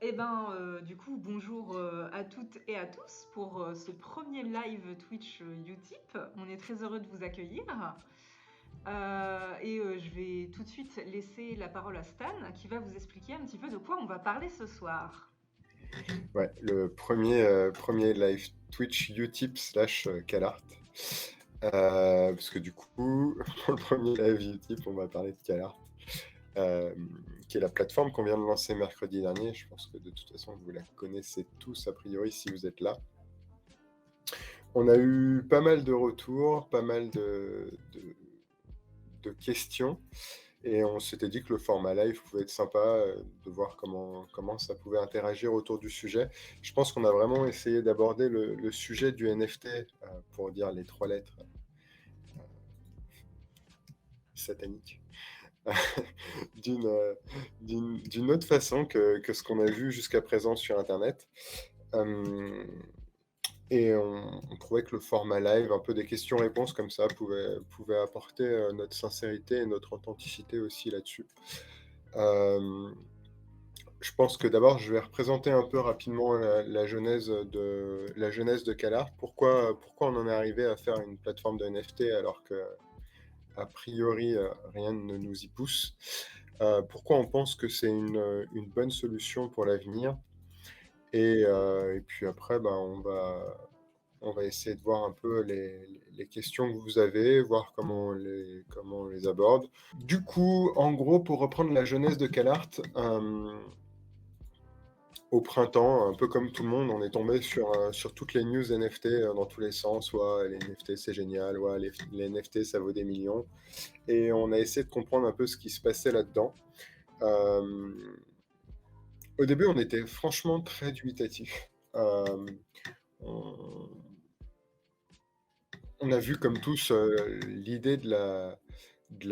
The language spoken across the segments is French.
Du coup, bonjour à toutes et à tous pour ce premier live Twitch Utip. On est très heureux de vous accueillir. Je vais tout de suite laisser la parole à Stan qui va vous expliquer un petit peu de quoi on va parler ce soir. Ouais, le premier live Twitch Utip slash CalArt. Parce que du coup, pour le premier live Utip, on va parler de CalArt, qui est la plateforme qu'on vient de lancer mercredi dernier. Je pense que de toute façon, vous la connaissez tous a priori si vous êtes là. On a eu pas mal de retours, pas mal de questions. Et on s'était dit que le format live pouvait être sympa, de voir comment ça pouvait interagir autour du sujet. Je pense qu'on a vraiment essayé d'aborder le sujet du NFT, pour dire les 3 lettres sataniques, d'une autre façon que ce qu'on a vu jusqu'à présent sur Internet. Et on trouvait que le format live, un peu des questions-réponses comme ça, pouvait apporter notre sincérité et notre authenticité aussi là-dessus. Je pense que d'abord, je vais représenter un peu rapidement la genèse de CalArt. Pourquoi on en est arrivé à faire une plateforme de NFT alors que, a priori, rien ne nous y pousse. Pourquoi on pense que c'est une bonne solution pour l'avenir. Et puis après, on va essayer de voir un peu les questions que vous avez, voir comment on les aborde. Du coup, en gros, pour reprendre la genèse de CalArt, au printemps, un peu comme tout le monde, on est tombé sur toutes les news NFT dans tous les sens. Ouais, les NFT c'est génial, ouais, les NFT ça vaut des millions. Et on a essayé de comprendre un peu ce qui se passait là-dedans. Euh, Au début, on était franchement très dubitatif. On, on a vu comme tous l'idée de la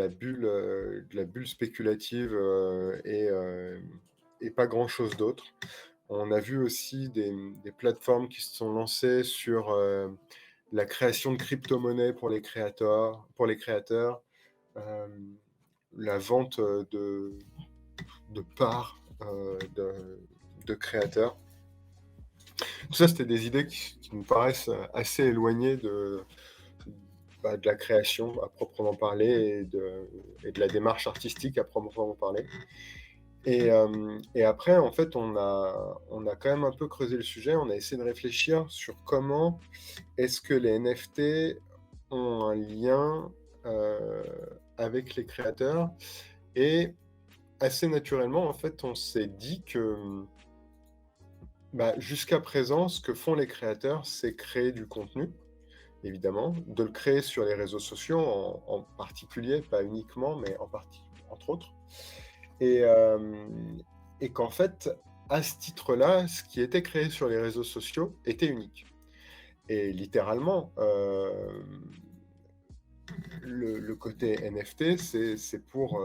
bulle spéculative et pas grand-chose d'autre. On a vu aussi des plateformes qui se sont lancées sur la création de crypto-monnaies pour les créateurs, euh, la vente de parts de créateurs. Tout ça, c'était des idées qui nous paraissent assez éloignées de la création à proprement parler et de la démarche artistique à proprement parler. Et après, en fait, on a quand même un peu creusé le sujet, on a essayé de réfléchir sur comment est-ce que les NFT ont un lien avec les créateurs. Et assez naturellement, en fait, on s'est dit que jusqu'à présent, ce que font les créateurs, c'est créer du contenu, évidemment, de le créer sur les réseaux sociaux en particulier, pas uniquement, mais en partie, entre autres. Et, euh, et qu'en fait, à ce titre-là, ce qui était créé sur les réseaux sociaux était unique. Et littéralement, le côté NFT, c'est pour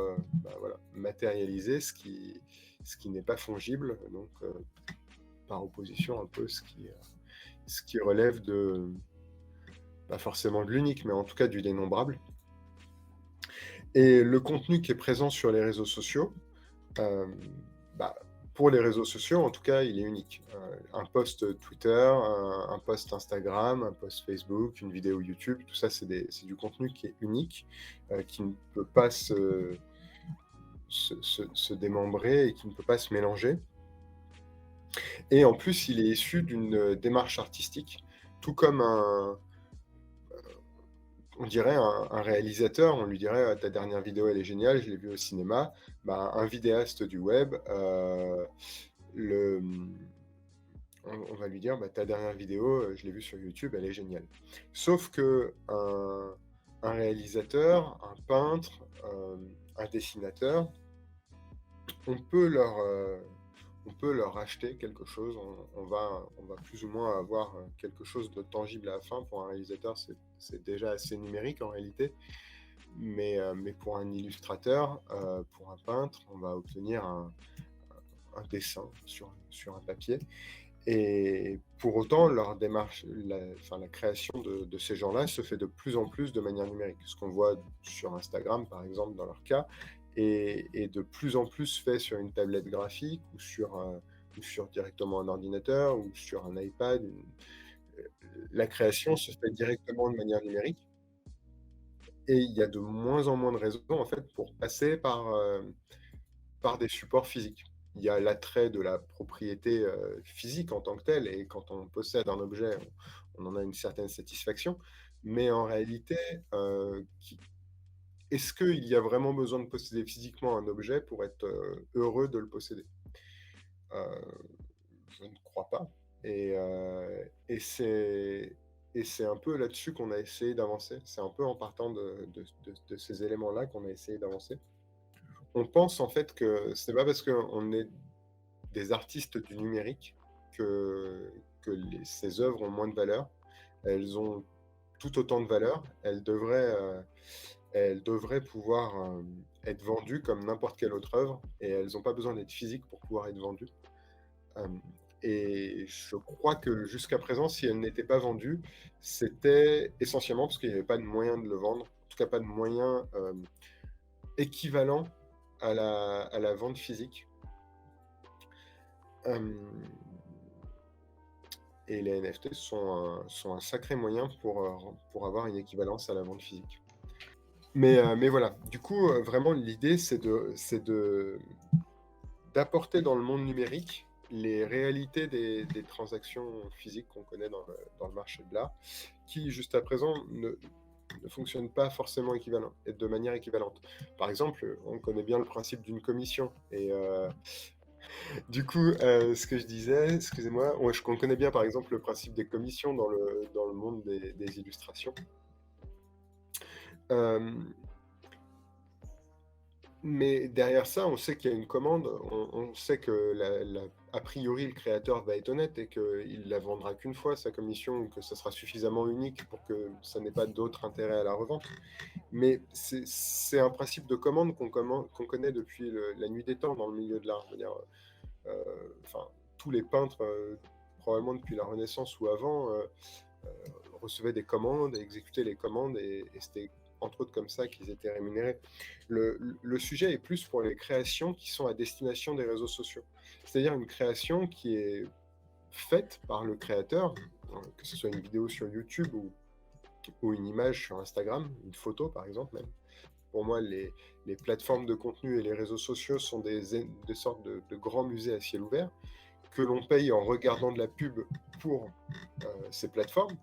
voilà, matérialiser ce qui n'est pas fongible, donc par opposition un peu ce qui relève de, pas forcément de l'unique, mais en tout cas du dénombrable. Et le contenu qui est présent sur les réseaux sociaux, euh, bah, pour les réseaux sociaux, en tout cas, il est unique. Un post Twitter, un post Instagram, un post Facebook, une vidéo YouTube, tout ça, c'est du contenu qui est unique, qui ne peut pas se démembrer et qui ne peut pas se mélanger. Et en plus, il est issu d'une démarche artistique, tout comme on dirait un réalisateur, on lui dirait ta dernière vidéo elle est géniale, je l'ai vue au cinéma. Un vidéaste du web, le, on va lui dire ta dernière vidéo, je l'ai vue sur YouTube, elle est géniale. Sauf que un réalisateur, un peintre, un dessinateur, on peut leur, on peut leur acheter quelque chose, on va plus ou moins avoir quelque chose de tangible à la fin. Pour un réalisateur, c'est déjà assez numérique en réalité, mais pour un illustrateur, pour un peintre, on va obtenir un dessin sur un papier. Et pour autant, leur démarche, la création de ces gens-là se fait de plus en plus de manière numérique. Ce qu'on voit sur Instagram, par exemple, dans leur cas, est de plus en plus fait sur une tablette graphique ou sur sur directement un ordinateur ou sur un iPad. La création se fait directement de manière numérique et il y a de moins en moins de raisons, en fait, pour passer par des supports physiques. Il y a l'attrait de la propriété, physique en tant que telle et quand on possède un objet, on en a une certaine satisfaction. Mais en réalité, qui est-ce qu'il y a vraiment besoin de posséder physiquement un objet pour être, heureux de le posséder? Heu, je ne crois pas et c'est un peu là-dessus qu'on a essayé d'avancer. C'est un peu en partant de ces éléments-là qu'on a essayé d'avancer. On pense en fait que c'est pas parce qu'on est des artistes du numérique que ces œuvres ont moins de valeur. Elles ont tout autant de valeur. Elles devraient pouvoir être vendues comme n'importe quelle autre œuvre et elles n'ont pas besoin d'être physiques pour pouvoir être vendues. Euh, et je crois que jusqu'à présent, si elles n'étaient pas vendues, c'était essentiellement parce qu'il n'y avait pas de moyen de le vendre, en tout cas pas de moyen équivalent à la vente physique. Et les NFT sont un sacré moyen pour avoir une équivalence à la vente physique. Mais voilà, du coup, vraiment, l'idée, d'apporter dans le monde numérique les réalités des transactions physiques qu'on connaît dans le marché de l'art, qui, juste à présent, ne fonctionnent pas forcément de manière équivalente. Par exemple, on connaît bien le principe d'une commission. Et du coup, ce que je disais, excusez-moi, on connaît bien par exemple le principe des commissions dans le monde des illustrations. Euh, mais derrière ça, on sait qu'il y a une commande, on sait que a priori le créateur va être honnête et qu'il la vendra qu'une fois sa commission, ou que ça sera suffisamment unique pour que ça n'ait pas d'autre intérêt à la revente. Mais c'est un principe de commande qu'on connaît depuis la nuit des temps dans le milieu de l'art. Je veux dire, enfin, tous les peintres, probablement depuis la Renaissance ou avant, recevaient des commandes et exécutaient les commandes, et c'était entre autres comme ça qu'ils étaient rémunérés. Le sujet est plus pour les créations qui sont à destination des réseaux sociaux. C'est-à-dire une création qui est faite par le créateur, que ce soit une vidéo sur YouTube ou une image sur Instagram, une photo par exemple même. Pour moi, les plateformes de contenu et les réseaux sociaux sont des sortes de grands musées à ciel ouvert que l'on paye en regardant de la pub pour ces plateformes,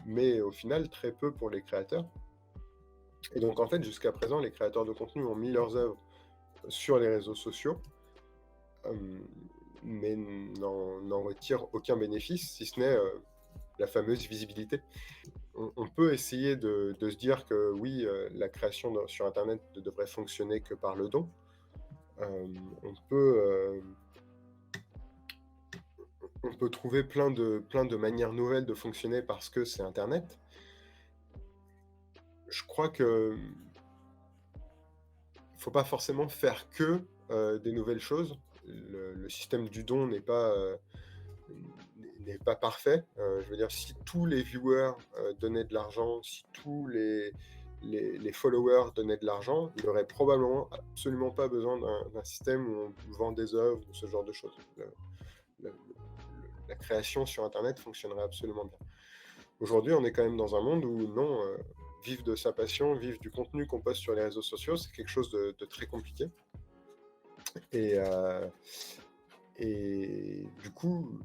mais au final très peu pour les créateurs. Et donc en fait, jusqu'à présent, les créateurs de contenu ont mis leurs œuvres sur les réseaux sociaux, mais n'en retirent aucun bénéfice, si ce n'est la fameuse visibilité. On peut essayer de se dire que oui, la création sur Internet ne devrait fonctionner que par le don. On peut trouver plein de manières nouvelles de fonctionner parce que c'est Internet. Je crois que il ne faut pas forcément faire que des nouvelles choses. Le système du don n'est pas parfait. Je veux dire, si tous les viewers donnaient de l'argent, si tous les followers donnaient de l'argent, il n'y aurait probablement absolument pas besoin d'un système où on vend des œuvres ou ce genre de choses. La création sur Internet fonctionnerait absolument bien. Aujourd'hui, on est quand même dans un monde où non, vivre de sa passion, vivre du contenu qu'on poste sur les réseaux sociaux, c'est quelque chose de très compliqué. Et du coup,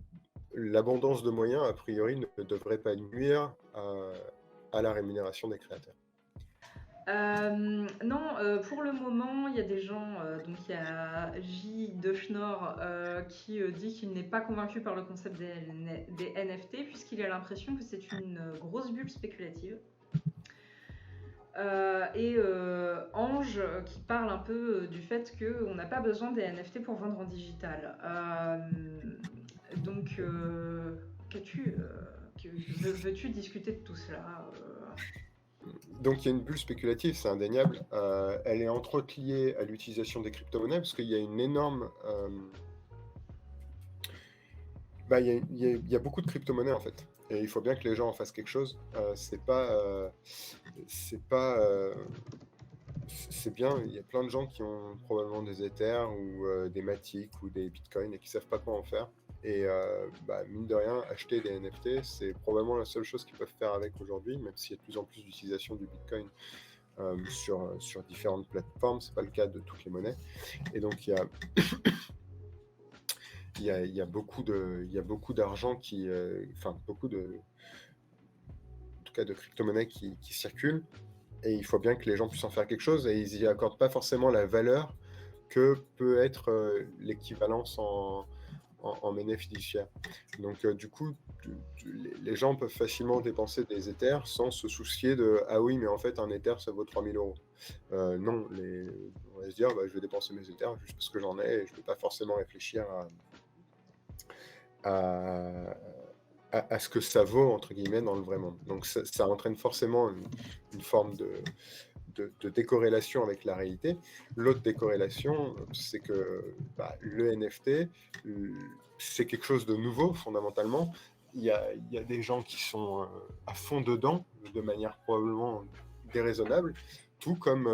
l'abondance de moyens, a priori, ne devrait pas nuire à la rémunération des créateurs. Non, pour le moment, il y a des gens, donc il y a J. de Schnorr qui dit qu'il n'est pas convaincu par le concept des NFT, puisqu'il a l'impression que c'est une grosse bulle spéculative. Et Ange qui parle un peu du fait qu'on n'a pas besoin des NFT pour vendre en digital. Donc, veux-tu discuter de tout cela Donc il y a une bulle spéculative, c'est indéniable. Elle est entre autres liée à l'utilisation des crypto-monnaies, parce qu'il y a une énorme... il y a beaucoup de crypto-monnaies en fait. Et il faut bien que les gens en fassent quelque chose. C'est pas c'est bien, il y a plein de gens qui ont probablement des Ethers ou des Matic ou des Bitcoins et qui savent pas quoi en faire. Et mine de rien, acheter des NFT, c'est probablement la seule chose qu'ils peuvent faire avec aujourd'hui, même s'il y a de plus en plus d'utilisation du Bitcoin sur différentes plateformes. C'est pas le cas de toutes les monnaies. Et donc il y a beaucoup d'argent qui, beaucoup de, en tout cas de crypto-monnaies qui circulent. Et il faut bien que les gens puissent en faire quelque chose, et ils n'y accordent pas forcément la valeur que peut être l'équivalence en monnaie fiduciaire. Donc du coup, les gens peuvent facilement dépenser des Ethers sans se soucier de « Ah oui, mais en fait, un Ether, ça vaut 3000 euros ». Non, on va se dire je vais dépenser mes Ethers juste parce que j'en ai, et je ne vais pas forcément réfléchir à, à ce que ça vaut, entre guillemets, dans le vrai monde. Donc ça entraîne forcément une forme de décorrélation avec la réalité. L'autre décorrélation, c'est que le NFT, c'est quelque chose de nouveau, fondamentalement. Il y a des gens qui sont à fond dedans, de manière probablement déraisonnable, tout comme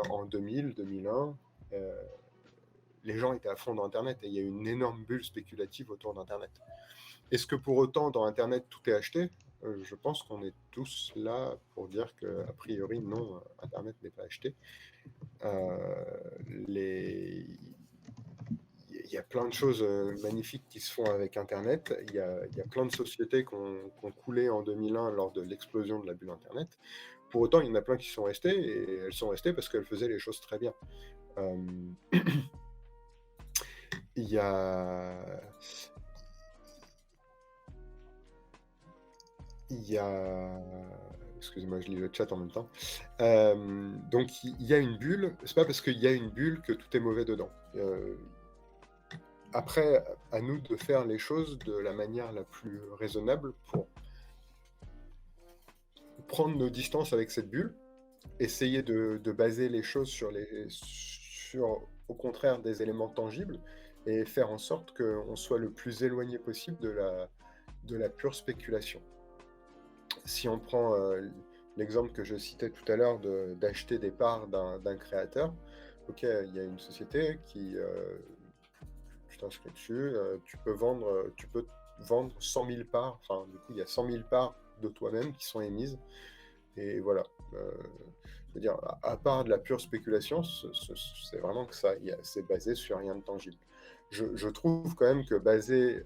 en 2000, 2001, les gens étaient à fond dans Internet, et il y a eu une énorme bulle spéculative autour d'Internet. Est-ce que pour autant, dans Internet, tout est acheté ? Je pense qu'on est tous là pour dire qu'a priori, non, Internet n'est pas acheté. Il y a plein de choses magnifiques qui se font avec Internet. Il y a plein de sociétés qui ont coulé en 2001 lors de l'explosion de la bulle Internet. Pour autant, il y en a plein qui sont restées, et elles sont restées parce qu'elles faisaient les choses très bien. Il y a... Excusez-moi, je lis le chat en même temps. Donc, il y a une bulle. C'est pas parce qu'il y a une bulle que tout est mauvais dedans. Après, à nous de faire les choses de la manière la plus raisonnable pour prendre nos distances avec cette bulle, essayer de baser les choses sur, au contraire, des éléments tangibles, et faire en sorte qu'on soit le plus éloigné possible de la pure spéculation. Si on prend l'exemple que je citais tout à l'heure d'acheter des parts d'un créateur, ok, il y a une société qui, tu t'inscris dessus, tu peux vendre 100 000 parts, enfin du coup il y a 100 000 parts de toi-même qui sont émises, et voilà. Je veux dire, à part de la pure spéculation, c'est vraiment que ça, c'est basé sur rien de tangible. Je trouve quand même que baser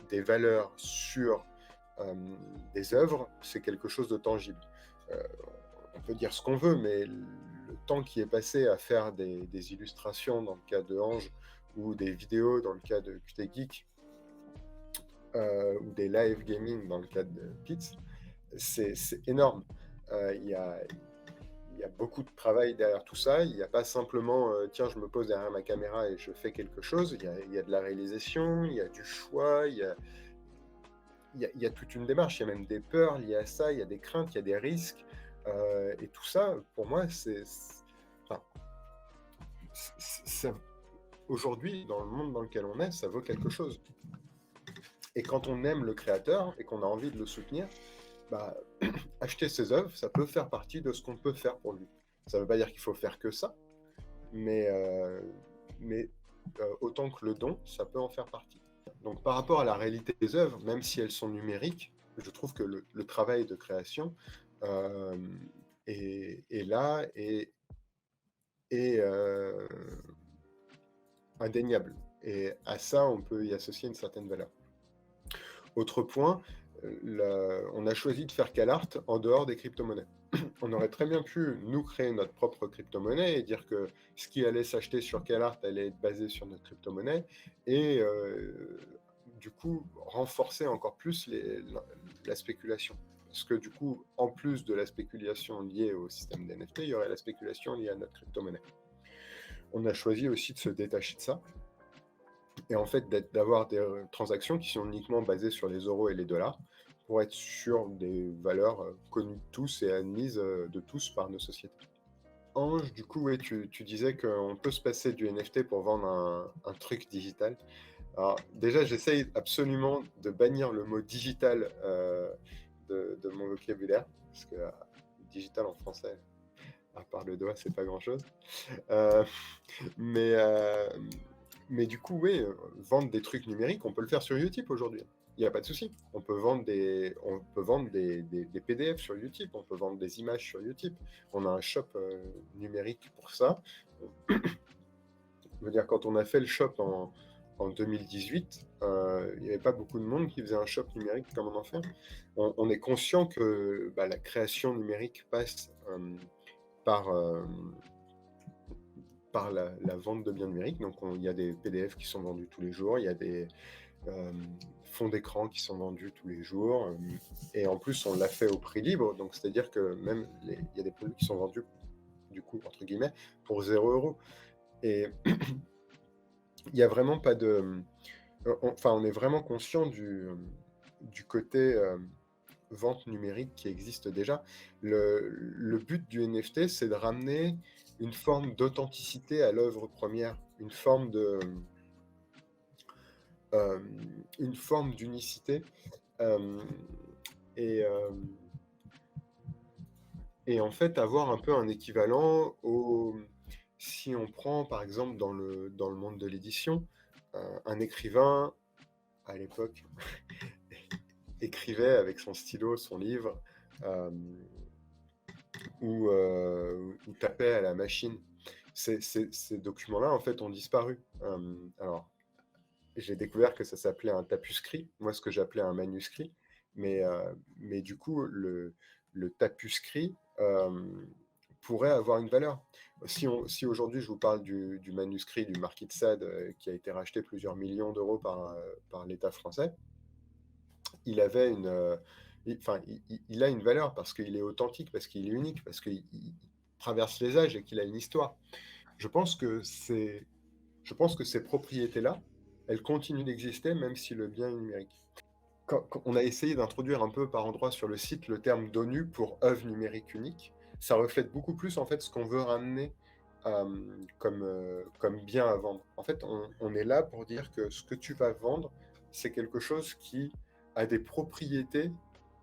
des valeurs sur des œuvres, c'est quelque chose de tangible. On peut dire ce qu'on veut, mais le temps qui est passé à faire des illustrations dans le cas de Ange, ou des vidéos dans le cas de QT Geek, ou des live gaming dans le cas de Pitts, c'est énorme. Il y a beaucoup de travail derrière tout ça. Il n'y a pas simplement tiens, je me pose derrière ma caméra et je fais quelque chose. Il y a de la réalisation, il y a du choix, il y a toute une démarche. Il y a même des peurs liées à ça, il y a des craintes, il y a des risques. Et tout ça, pour moi, aujourd'hui, dans le monde dans lequel on est, ça vaut quelque chose. Et quand on aime le créateur et qu'on a envie de le soutenir, acheter ses œuvres, ça peut faire partie de ce qu'on peut faire pour lui. Ça ne veut pas dire qu'il faut faire que ça, mais autant que le don, ça peut en faire partie. Donc par rapport à la réalité des œuvres, même si elles sont numériques, je trouve que le travail de création est là et indéniable. Et à ça, on peut y associer une certaine valeur. Autre point, on a choisi de faire CalArt en dehors des crypto-monnaies. On aurait très bien pu nous créer notre propre crypto-monnaie et dire que ce qui allait s'acheter sur CalArt allait être basé sur notre crypto-monnaie, et du coup renforcer encore plus la spéculation. Parce que du coup, en plus de la spéculation liée au système d'NFT, il y aurait la spéculation liée à notre crypto-monnaie. On a choisi aussi de se détacher de ça, et en fait d'avoir des transactions qui sont uniquement basées sur les euros et les dollars, pour être sur des valeurs connues de tous et admises de tous par nos sociétés. Ange, du coup, ouais, tu disais qu'on peut se passer du NFT pour vendre un truc digital. Alors déjà, j'essaye absolument de bannir le mot digital de mon vocabulaire, parce que digital en français, à part le doigt, c'est pas grand-chose. Euh, mais, euh, mais du coup, oui, vendre des trucs numériques, on peut le faire sur Utip aujourd'hui. Il n'y a pas de souci. On peut vendre des PDF sur Utip, on peut vendre des images sur Utip. On a un shop numérique pour ça. Je veux dire, quand on a fait le shop en 2018, il n'y avait pas beaucoup de monde qui faisait un shop numérique comme on en fait. On est conscient que la création numérique passe par, par la vente de biens numériques. Donc, il y a des PDF qui sont vendus tous les jours, il y a des fonds d'écran qui sont vendus tous les jours. Et en plus, on l'a fait au prix libre. Donc, c'est-à-dire que même il y a des produits qui sont vendus, du coup, entre guillemets, pour 0 €. Et il n'y a vraiment pas de... on est vraiment conscient du côté vente numérique qui existe déjà. Le but du NFT, c'est de ramener une forme d'authenticité à l'œuvre première, une forme d'unicité. Euh, et, euh, et en fait, avoir un peu un équivalent si on prend par exemple dans le monde de l'édition, un écrivain à l'époque écrivait avec son stylo son livre ou tapait à la machine. Ces documents-là, en fait, ont disparu. Alors, j'ai découvert que ça s'appelait un tapuscrit, moi ce que j'appelais un manuscrit, mais du coup, le tapuscrit pourrait avoir une valeur. Si aujourd'hui je vous parle du manuscrit du Marquis de Sade qui a été racheté plusieurs millions d'euros par l'État français, il avait il a une valeur parce qu'il est authentique, parce qu'il est unique, parce qu'il traverse les âges et qu'il a une histoire. Je pense que ces propriétés-là, elles continuent d'exister même si le bien est numérique. Quand on a essayé d'introduire un peu par endroit sur le site le terme d'ONU pour œuvre numérique unique, ça reflète beaucoup plus en fait ce qu'on veut ramener comme bien à vendre. En fait, on est là pour dire que ce que tu vas vendre, c'est quelque chose qui a des propriétés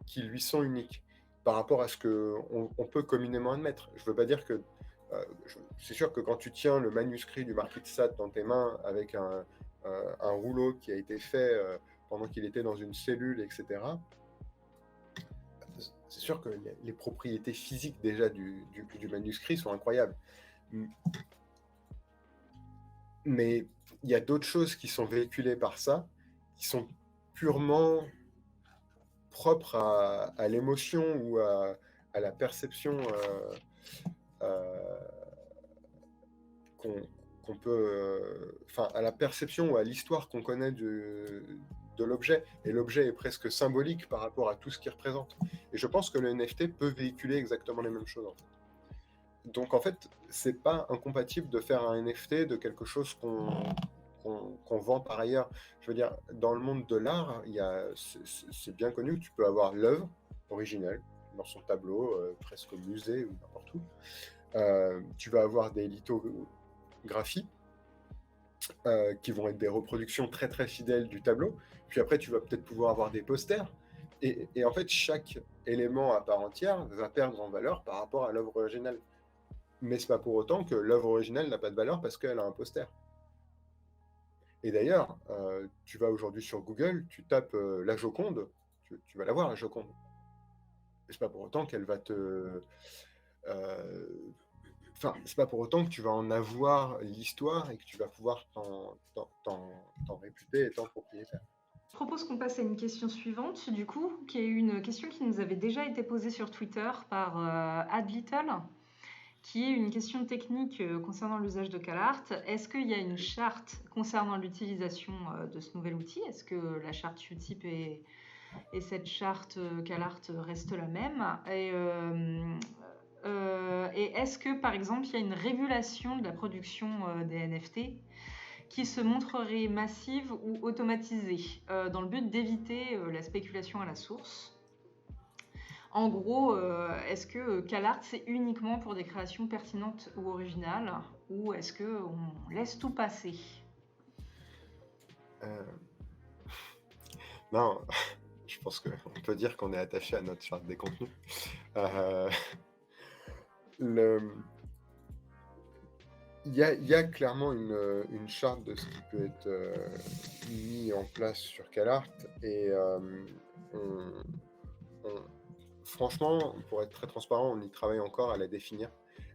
qui lui sont uniques par rapport à ce qu'on peut communément admettre. Je ne veux pas dire que... c'est sûr que quand tu tiens le manuscrit du Marquis de Sade dans tes mains avec un rouleau qui a été fait pendant qu'il était dans une cellule, etc., c'est sûr que les propriétés physiques déjà du manuscrit sont incroyables. Mais il y a d'autres choses qui sont véhiculées par ça, qui sont purement propres à l'émotion ou à la perception qu'on peut... Enfin, à la perception ou à l'histoire qu'on connaît de l'objet. Et l'objet est presque symbolique par rapport à tout ce qu'il représente. Et je pense que le NFT peut véhiculer exactement les mêmes choses, en fait. Donc, en fait, c'est pas incompatible de faire un NFT de quelque chose qu'on vend par ailleurs. Je veux dire, dans le monde de l'art, c'est bien connu que tu peux avoir l'œuvre originelle dans son tableau, presque au musée ou n'importe où. Tu vas avoir des lithographies qui vont être des reproductions très très fidèles du tableau. Puis après, tu vas peut-être pouvoir avoir des posters. Et en fait, chaque élément à part entière va perdre en valeur par rapport à l'œuvre originale. Mais c'est pas pour autant que l'œuvre originale n'a pas de valeur parce qu'elle a un poster. Et d'ailleurs, tu vas aujourd'hui sur Google, tu tapes la Joconde, tu vas la voir, la Joconde. Et c'est pas pour autant qu'elle va te... Enfin, c'est pas pour autant que tu vas en avoir l'histoire et que tu vas pouvoir t'en réputer étant propriétaire. Je propose qu'on passe à une question suivante, du coup, qui est une question qui nous avait déjà été posée sur Twitter par AdLittle, qui est une question technique concernant l'usage de CalArt. Est-ce qu'il y a une charte concernant l'utilisation de ce nouvel outil? Est-ce que la charte Utip et cette charte CalArt reste la même? Et est-ce que, par exemple, il y a une régulation de la production des NFT qui se montrerait massive ou automatisée dans le but d'éviter la spéculation à la source? En gros, est-ce que CalArt c'est uniquement pour des créations pertinentes ou originales, ou est-ce qu'on laisse tout passer? Non, je pense qu'on peut dire qu'on est attaché à notre charte des contenus. Euh, le, il y a clairement une charte de ce qui peut être mis en place sur CalArt et on, on- franchement, pour être très transparent, on y travaille encore à la définir.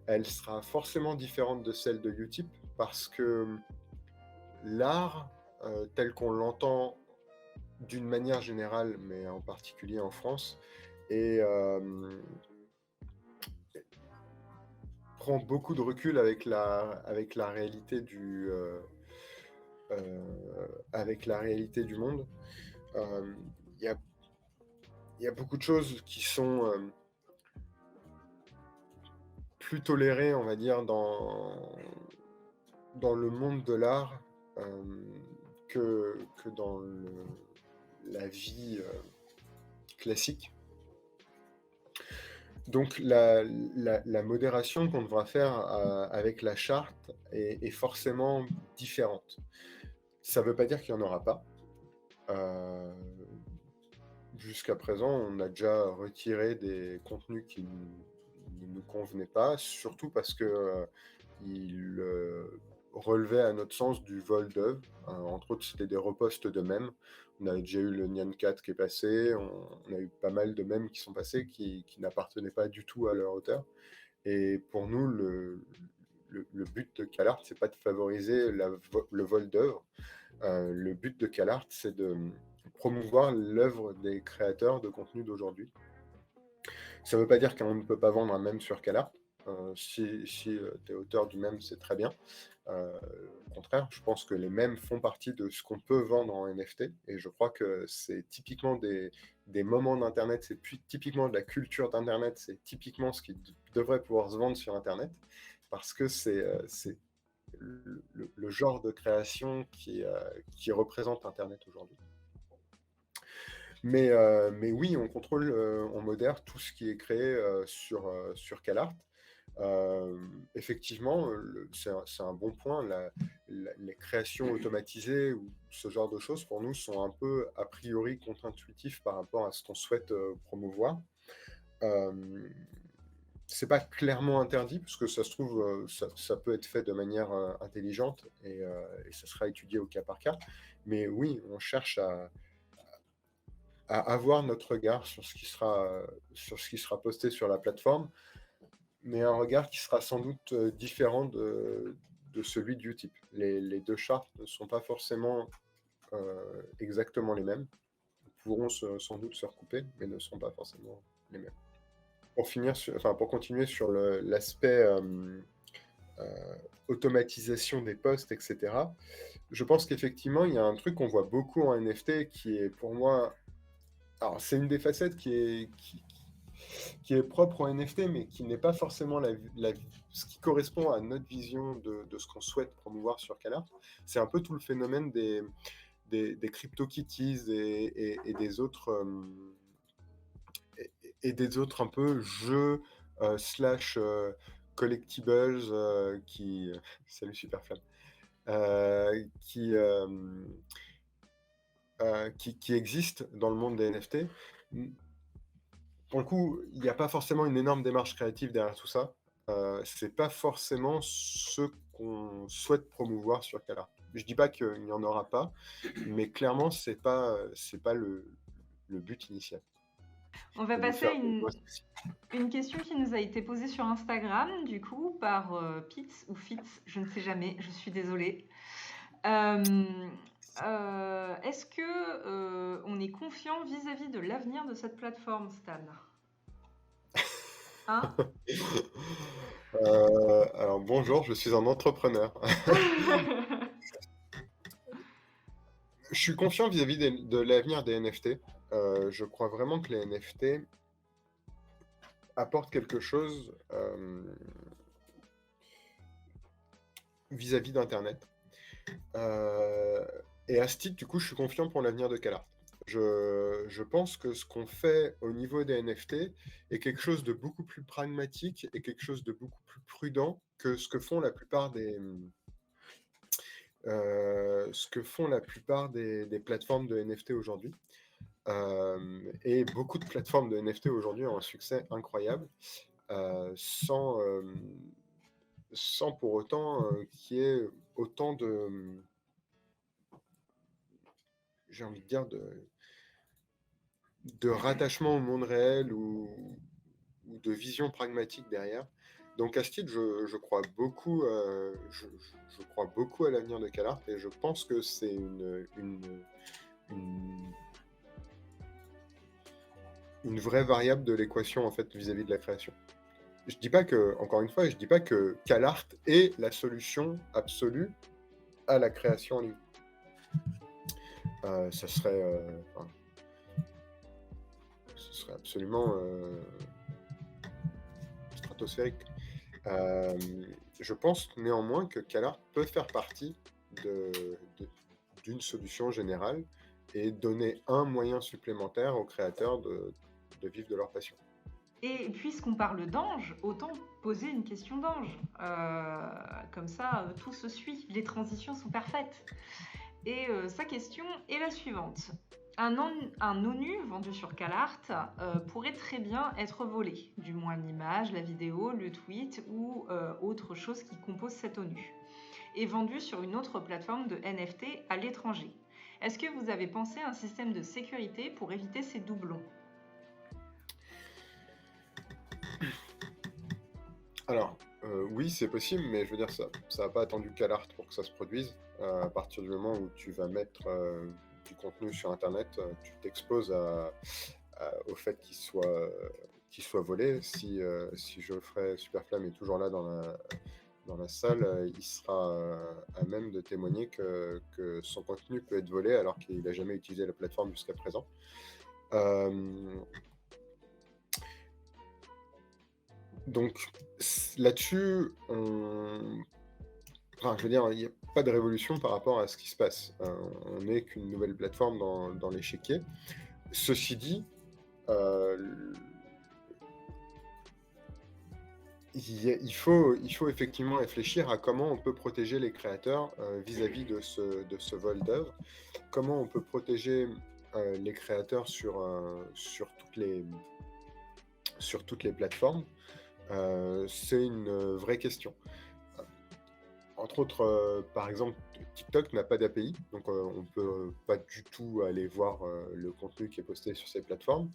Elle sera forcément différente de celle de Utip parce que l'art, tel qu'on l'entend d'une manière générale, mais en particulier en France, et prend beaucoup de recul avec la réalité avec la réalité du monde. Il y a, il y a beaucoup de choses qui sont plus tolérées, on va dire, dans le monde de l'art que dans la vie classique. Donc la modération qu'on devra faire avec la charte est forcément différente. Ça ne veut pas dire qu'il n'y en aura pas. Jusqu'à présent, on a déjà retiré des contenus qui ne nous convenaient pas, surtout parce qu'ils relevaient à notre sens du vol d'œuvre. Entre autres, c'était des reposts de mèmes. On a déjà eu le Nyan 4 qui est passé, on a eu pas mal de mèmes qui sont passés qui n'appartenaient pas du tout à leur auteur. Et pour nous, le but de CalArt, c'est pas de favoriser le vol d'œuvre. Le but de CalArt, c'est de promouvoir l'œuvre des créateurs de contenu d'aujourd'hui. Ça ne veut pas dire qu'on ne peut pas vendre un mème sur CalArt. Si tu es auteur du mème, c'est très bien. Au contraire, je pense que les mèmes font partie de ce qu'on peut vendre en NFT. Et je crois que c'est typiquement des moments d'Internet, c'est typiquement de la culture d'Internet, c'est typiquement ce qui devrait pouvoir se vendre sur Internet. Parce que c'est le genre de création qui représente Internet aujourd'hui. Mais oui, on contrôle, on modère tout ce qui est créé sur CalArt. Effectivement, c'est un bon point. Les créations automatisées ou ce genre de choses, pour nous, sont un peu a priori contre-intuitifs par rapport à ce qu'on souhaite promouvoir. C'est pas clairement interdit, parce que ça se trouve, ça peut être fait de manière intelligente et ça sera étudié au cas par cas. Mais oui, on cherche à avoir notre regard sur ce qui sera posté sur la plateforme, mais un regard qui sera sans doute différent de celui de Utip. Les deux chartes ne sont pas forcément exactement les mêmes. Ils pourront sans doute se recouper, mais ne sont pas forcément les mêmes. Pour continuer sur l'aspect automatisation des posts, etc., je pense qu'effectivement, il y a un truc qu'on voit beaucoup en NFT qui est pour moi... Alors, c'est une des facettes qui est propre au NFT, mais qui n'est pas forcément ce qui correspond à notre vision de ce qu'on souhaite promouvoir sur CalArt. C'est un peu tout le phénomène des CryptoKitties et des autres... et des autres un peu jeux slash collectibles qui... Salut Superflamme. Qui existent dans le monde des NFT. Pour le coup, il n'y a pas forcément une énorme démarche créative derrière tout ça. C'est pas forcément ce qu'on souhaite promouvoir sur CalArt. Je dis pas qu'il n'y en aura pas, mais clairement, c'est pas le but initial. On va passer à une question qui nous a été posée sur Instagram, du coup, par Pitz ou Fitz, je ne sais jamais, je suis désolée. Est-ce que on est confiant vis-à-vis de l'avenir de cette plateforme, Stan? Hein? Alors bonjour, je suis un entrepreneur. Je suis confiant vis-à-vis de l'avenir des NFT. Je crois vraiment que les NFT apportent quelque chose vis-à-vis d'Internet. Et à ce titre, du coup, je suis confiant pour l'avenir de CalArt. Je pense que ce qu'on fait au niveau des NFT est quelque chose de beaucoup plus pragmatique et quelque chose de beaucoup plus prudent que ce que font la plupart des plateformes de NFT aujourd'hui. Et beaucoup de plateformes de NFT aujourd'hui ont un succès incroyable. sans pour autant qu'il y ait autant j'ai envie de dire, de rattachement au monde réel ou de vision pragmatique derrière. Donc à ce titre, je crois beaucoup, je crois beaucoup à l'avenir de CalArt et je pense que c'est une, une vraie variable de l'équation en fait vis-à-vis de la création. Je dis pas que, encore une fois, je dis pas que CalArt est la solution absolue à la création en ligne. Ça serait, ce serait absolument stratosphérique. Je pense néanmoins que CalArt peut faire partie d'une solution générale et donner un moyen supplémentaire aux créateurs de vivre de leur passion. Et puisqu'on parle d'ange, autant poser une question d'ange. Comme ça, tout se suit, les transitions sont parfaites. Et sa question est la suivante. Un ONU vendu sur CalArt pourrait très bien être volé, du moins l'image, la vidéo, le tweet ou autre chose qui compose cet ONU, et vendu sur une autre plateforme de NFT à l'étranger. Est-ce que vous avez pensé à un système de sécurité pour éviter ces doublons ? Alors, oui, c'est possible, mais je veux dire, ça n'a pas attendu CalArt pour que ça se produise. À partir du moment où tu vas mettre du contenu sur Internet, tu t'exposes au fait qu'il soit volé. Si Geoffrey Superflamme est toujours là dans la salle, il sera à même de témoigner que son contenu peut être volé alors qu'il n'a jamais utilisé la plateforme jusqu'à présent. Donc là-dessus, enfin, je veux dire, il n'y a pas de révolution par rapport à ce qui se passe. On n'est qu'une nouvelle plateforme dans l'échiquier. Ceci dit, il faut effectivement réfléchir à comment on peut protéger les créateurs vis-à-vis de ce vol d'œuvre, comment on peut protéger les créateurs sur toutes les plateformes. C'est une vraie question. Entre autres, par exemple, TikTok n'a pas d'API, donc on ne peut pas du tout aller voir le contenu qui est posté sur ces plateformes.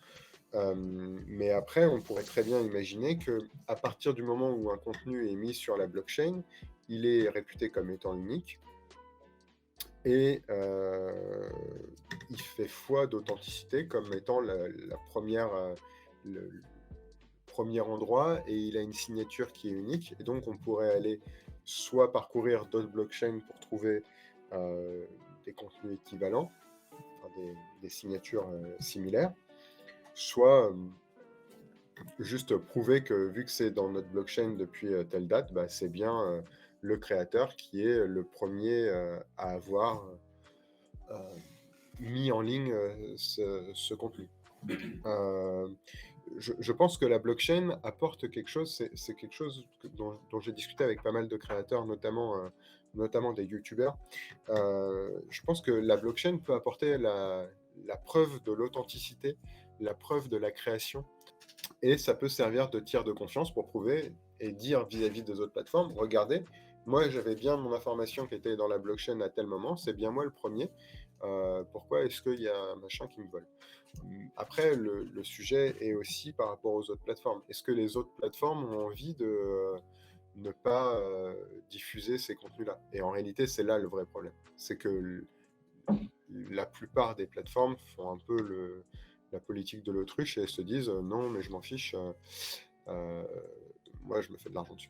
Mais après, on pourrait très bien imaginer qu'à partir du moment où un contenu est mis sur la blockchain, il est réputé comme étant unique et il fait foi d'authenticité comme étant le premier endroit et il a une signature qui est unique. Et donc, on pourrait aller soit parcourir d'autres blockchains pour trouver des contenus équivalents, enfin des signatures similaires, soit juste prouver que vu que c'est dans notre blockchain depuis telle date, bah, c'est bien le créateur qui est le premier à avoir mis en ligne ce contenu. Je pense que la blockchain apporte quelque chose, c'est quelque chose dont j'ai discuté avec pas mal de créateurs, notamment des youtubeurs. Je pense que la blockchain peut apporter la preuve de l'authenticité, la preuve de la création, et ça peut servir de tiers de confiance pour prouver et dire vis-à-vis des autres plateformes, regardez, moi j'avais bien mon information qui était dans la blockchain à tel moment, c'est bien moi le premier, pourquoi est-ce qu'il y a un machin qui me vole? Après, le sujet est aussi par rapport aux autres plateformes. Est-ce que les autres plateformes ont envie de ne pas diffuser ces contenus-là? Et en réalité, c'est là le vrai problème. C'est que la plupart des plateformes font un peu la politique de l'autruche et se disent non, mais je m'en fiche, moi je me fais de l'argent dessus.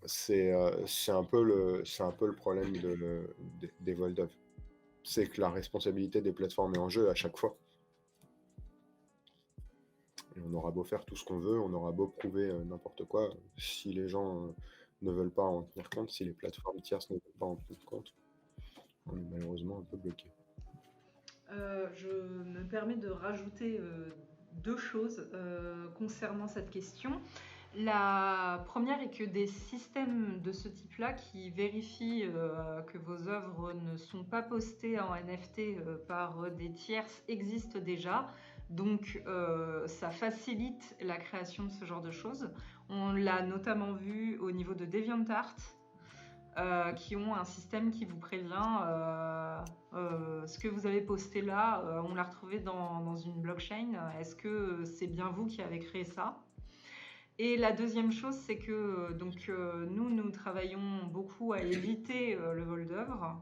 C'est un peu le problème des vols d'œuvre. C'est que la responsabilité des plateformes est en jeu à chaque fois. Et on aura beau faire tout ce qu'on veut, on aura beau prouver n'importe quoi, si les gens ne veulent pas en tenir compte, si les plateformes tierces ne veulent pas en tenir compte, on est malheureusement un peu bloqué. Je me permets de rajouter deux choses concernant cette question. La première est que des systèmes de ce type-là qui vérifient que vos œuvres ne sont pas postées en NFT par des tierces existent déjà. Donc, ça facilite la création de ce genre de choses. On l'a notamment vu au niveau de DeviantArt, qui ont un système qui vous prévient ce que vous avez posté là, on l'a retrouvé dans une blockchain. Est-ce que c'est bien vous qui avez créé ça? Et la deuxième chose, c'est que nous travaillons beaucoup à éviter le vol d'œuvre.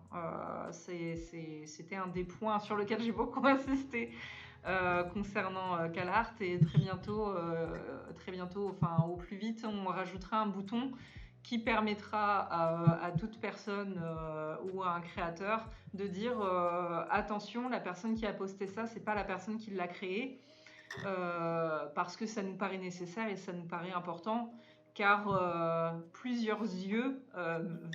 C'était un des points sur lequel j'ai beaucoup insisté concernant CalArt, et très bientôt, enfin au plus vite, on rajoutera un bouton qui permettra à toute personne ou à un créateur de dire attention, la personne qui a posté ça, c'est pas la personne qui l'a créé, parce que ça nous paraît nécessaire et ça nous paraît important, car plusieurs yeux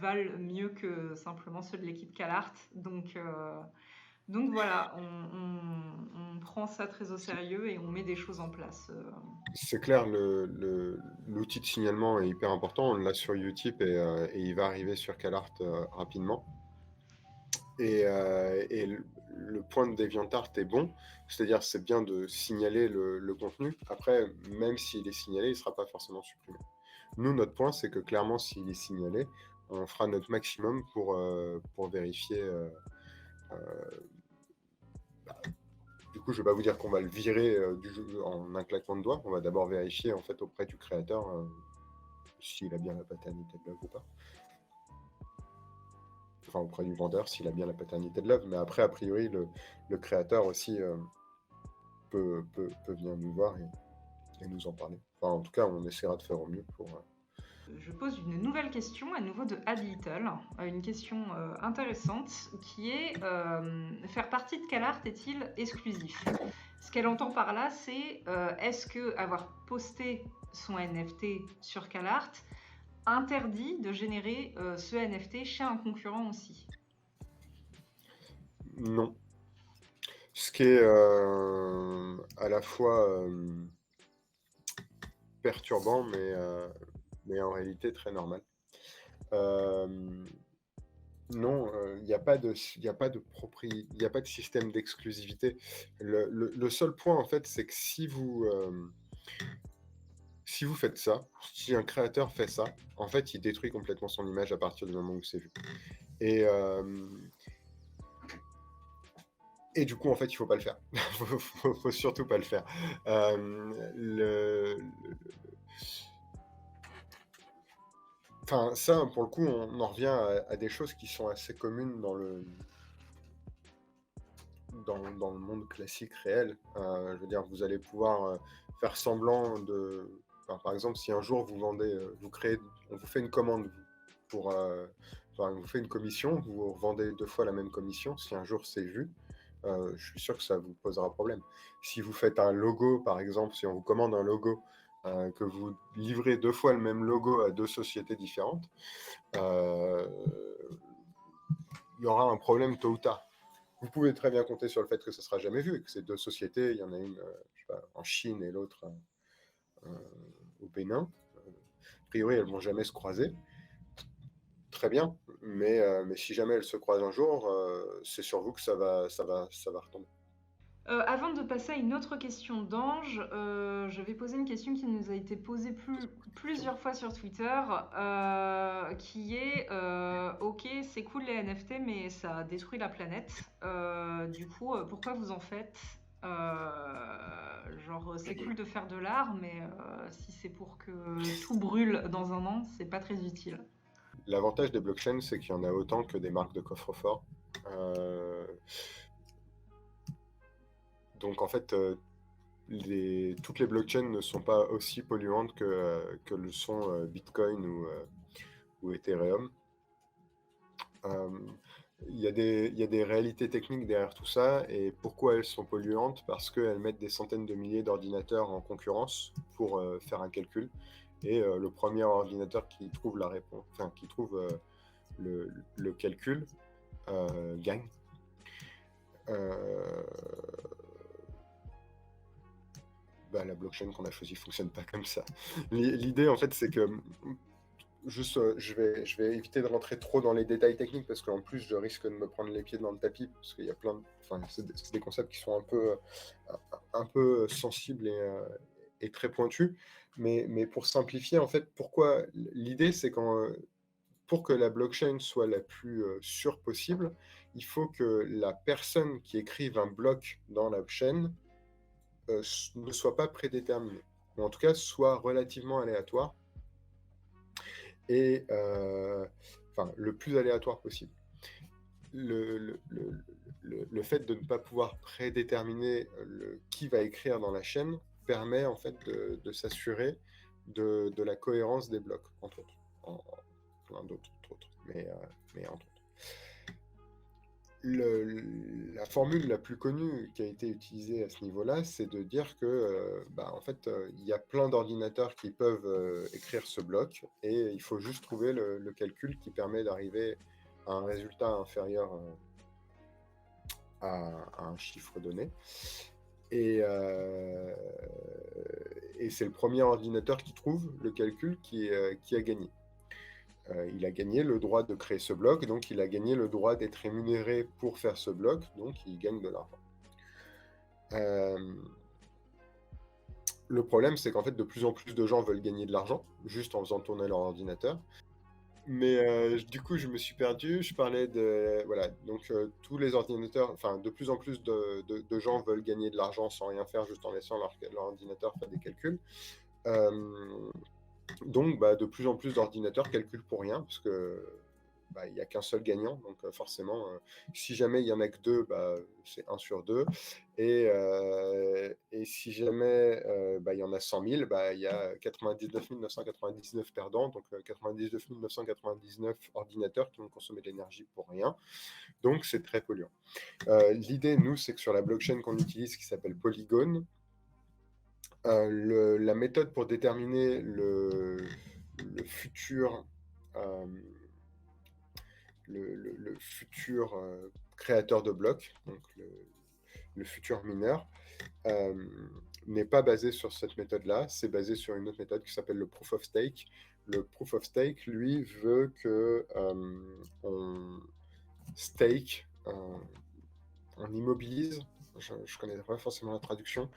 valent mieux que simplement ceux de l'équipe CalArt. Donc voilà, on prend ça très au sérieux et on met des choses en place. C'est clair, l'outil de signalement est hyper important. On l'a sur Utip et il va arriver sur CalArt rapidement. Et le point de DeviantArt est bon, c'est-à-dire c'est bien de signaler le contenu. Après, même s'il est signalé, il ne sera pas forcément supprimé. Nous, notre point, c'est que clairement, s'il est signalé, on fera notre maximum pour vérifier. Du coup, je ne vais pas vous dire qu'on va le virer du jeu en un claquement de doigts. On va d'abord vérifier en fait auprès du créateur s'il a bien la paternité de l'œuvre ou pas. Enfin, auprès du vendeur s'il a bien la paternité de l'œuvre. Mais après, a priori, le créateur aussi peut venir nous voir et nous en parler. Enfin, en tout cas, on essaiera de faire au mieux pour... Je pose une nouvelle question à nouveau de Ad Little, une question intéressante qui est faire partie de CalArt est-il exclusif? Ce qu'elle entend par là, c'est est-ce que avoir posté son NFT sur CalArt interdit de générer ce NFT chez un concurrent aussi? Non. Ce qui est à la fois perturbant, mais en réalité très normal. Non, il n'y a pas de système d'exclusivité. Le seul point, en fait, c'est que si vous faites ça, si un créateur fait ça, en fait, il détruit complètement son image à partir du moment où c'est vu. Et du coup, en fait, il ne faut pas le faire. faut surtout pas le faire. Enfin, ça, pour le coup, on en revient à des choses qui sont assez communes dans le monde classique réel. Je veux dire, vous allez pouvoir faire semblant de... Enfin, par exemple, si un jour vous vendez, on vous fait une commande pour... on vous fait une commission, vous vendez 2 fois la même commission. Si un jour c'est vu, je suis sûr que ça vous posera problème. Si vous faites un logo, par exemple, si on vous commande un logo, que vous livrez 2 fois le même logo à 2 sociétés différentes, il y aura un problème tôt ou tard. Vous pouvez très bien compter sur le fait que ça ne sera jamais vu, et que ces 2 sociétés, il y en a une je sais pas, en Chine et l'autre au Bénin. A priori, elles ne vont jamais se croiser. Très bien, mais si jamais elles se croisent un jour, c'est sur vous que ça va retomber. Avant de passer à une autre question d'Ange, je vais poser une question qui nous a été posée plusieurs fois sur Twitter, qui est ok, c'est cool les NFT, mais ça détruit la planète. Du coup, pourquoi vous en faites? Genre, c'est cool de faire de l'art, mais si c'est pour que tout brûle dans un an, c'est pas très utile. L'avantage des blockchains, c'est qu'il y en a autant que des marques de coffre-fort. Donc en fait, toutes les blockchains ne sont pas aussi polluantes que le sont Bitcoin ou Ethereum. Il y a des réalités techniques derrière tout ça. Et pourquoi elles sont polluantes? Parce qu'elles mettent des centaines de milliers d'ordinateurs en concurrence pour faire un calcul. Et le premier ordinateur qui trouve la réponse, enfin qui trouve le calcul, gagne. La blockchain qu'on a choisie ne fonctionne pas comme ça. L'idée, en fait, c'est que juste, je vais éviter de rentrer trop dans les détails techniques parce qu'en plus, je risque de me prendre les pieds dans le tapis parce qu'il y a enfin, c'est des concepts qui sont un peu sensibles et très pointus. Mais pour simplifier, en fait, pourquoi l'idée, c'est pour que la blockchain soit la plus sûre possible, il faut que la personne qui écrive un bloc dans la chaîne ne soit pas prédéterminée, ou en tout cas soit relativement aléatoire et enfin le plus aléatoire possible. Le fait de ne pas pouvoir prédéterminer qui va écrire dans la chaîne permet en fait de s'assurer de la cohérence des blocs, entre autres, en plein d'autres, mais entre autres. La formule la plus connue qui a été utilisée à ce niveau-là, c'est de dire que, en fait, il y a plein d'ordinateurs qui peuvent écrire ce bloc et il faut juste trouver le calcul qui permet d'arriver à un résultat inférieur à un chiffre donné. Et c'est le premier ordinateur qui trouve le calcul qui a gagné. Il a gagné le droit de créer ce bloc, donc il a gagné le droit d'être rémunéré pour faire ce bloc, donc il gagne de l'argent. Le problème, c'est qu'en fait, de plus en plus de gens veulent gagner de l'argent, juste en faisant tourner leur ordinateur. Mais du coup, je me suis perdu. Je parlais de... Voilà, donc tous les ordinateurs, enfin, de plus en plus de gens veulent gagner de l'argent sans rien faire, juste en laissant leur ordinateur faire des calculs. Donc, de plus en plus d'ordinateurs calculent pour rien, parce que il n'y a qu'un seul gagnant. Donc, forcément, si jamais il n'y en a que deux, c'est 1 sur 2. Et si jamais il y en a 100 000, il y a 99 999 perdants. Donc, 99 999 ordinateurs qui vont consommer de l'énergie pour rien. Donc, c'est très polluant. L'idée, nous, c'est que sur la blockchain qu'on utilise, qui s'appelle Polygon, la méthode pour déterminer le futur, le futur créateur de blocs, donc le futur mineur, n'est pas basé sur cette méthode-là, c'est basé sur une autre méthode qui s'appelle le Proof of Stake. Le Proof of Stake, lui, veut que on stake, on immobilise, je ne connais pas forcément la traduction,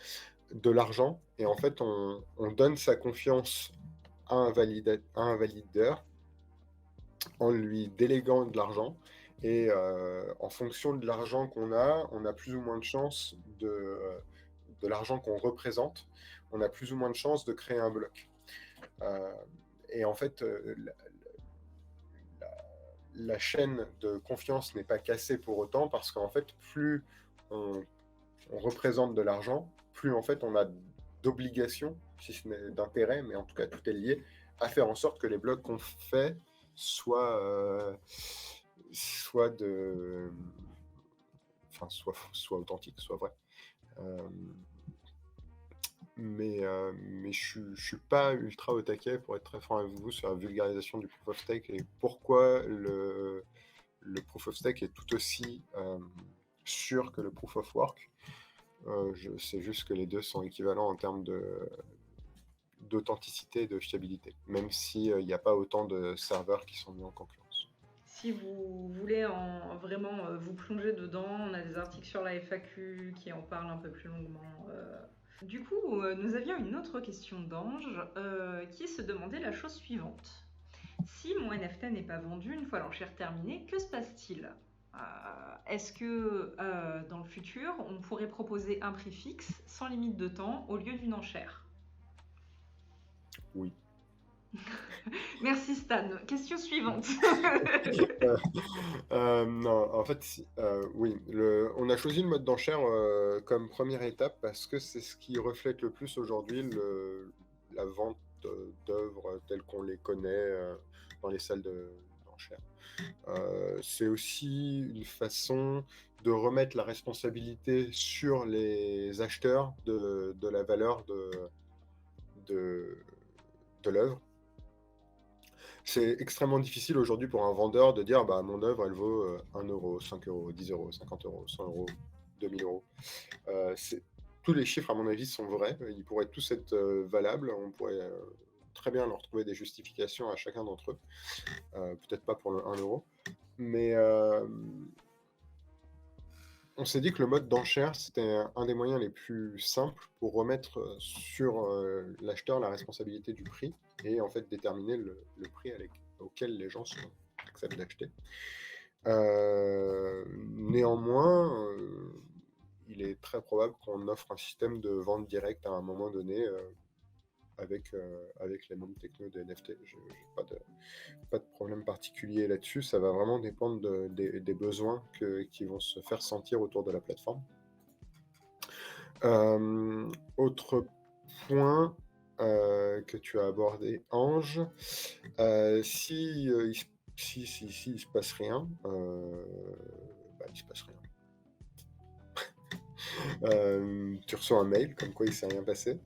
de l'argent, et en fait on donne sa confiance à un valideur en lui déléguant de l'argent, et en fonction de l'argent qu'on a, on a plus ou moins de chances de l'argent qu'on représente, on a plus ou moins de chances de créer un bloc. Et en fait, la chaîne de confiance n'est pas cassée pour autant, parce qu'en fait, plus on représente de l'argent, plus en fait on a d'obligations, si ce n'est d'intérêt, mais en tout cas tout est lié, à faire en sorte que les blocs qu'on fait soient authentiques, soient vrais. Mais je suis pas ultra au taquet, pour être très franc avec vous, sur la vulgarisation du proof of stake et pourquoi le proof of stake est tout aussi sûr que le proof of work. Je sais juste que les deux sont équivalents en termes d'authenticité et de fiabilité, même s'il n'y a pas autant de serveurs qui sont mis en concurrence. Si vous voulez vraiment vous plonger dedans, on a des articles sur la FAQ qui en parlent un peu plus longuement. Du coup, nous avions une autre question d'Ange qui se demandait la chose suivante. Si mon NFT n'est pas vendu une fois l'enchère terminée, que se passe-t-il ? Est-ce que dans le futur, on pourrait proposer un prix fixe sans limite de temps au lieu d'une enchère ? Oui. Merci Stan. Question suivante. Non, en fait, oui. On a choisi le mode d'enchère comme première étape parce que c'est ce qui reflète le plus aujourd'hui la vente d'œuvres telles qu'on les connaît dans les salles d'enchères. C'est aussi une façon de remettre la responsabilité sur les acheteurs de la valeur de l'œuvre. C'est extrêmement difficile aujourd'hui pour un vendeur de dire mon œuvre elle vaut 1 euro, 5 euros, 10 euros, 50 euros, 100 euros, 2000 euros. Tous les chiffres, à mon avis, sont vrais. Ils pourraient tous être valables. On pourrait très bien leur trouver des justifications à chacun d'entre eux. Peut-être pas pour le 1 euro, mais on s'est dit que le mode d'enchère, c'était un des moyens les plus simples pour remettre sur l'acheteur la responsabilité du prix et en fait déterminer le prix auquel les gens acceptent d'acheter. Néanmoins, il est très probable qu'on offre un système de vente directe à un moment donné avec les mêmes technos de NFT. Je n'ai pas de problème particulier là-dessus. Ça va vraiment dépendre des besoins qui vont se faire sentir autour de la plateforme. Autre point que tu as abordé, Ange, si il se passe rien, il se passe rien. Tu reçois un mail comme quoi il s'est rien passé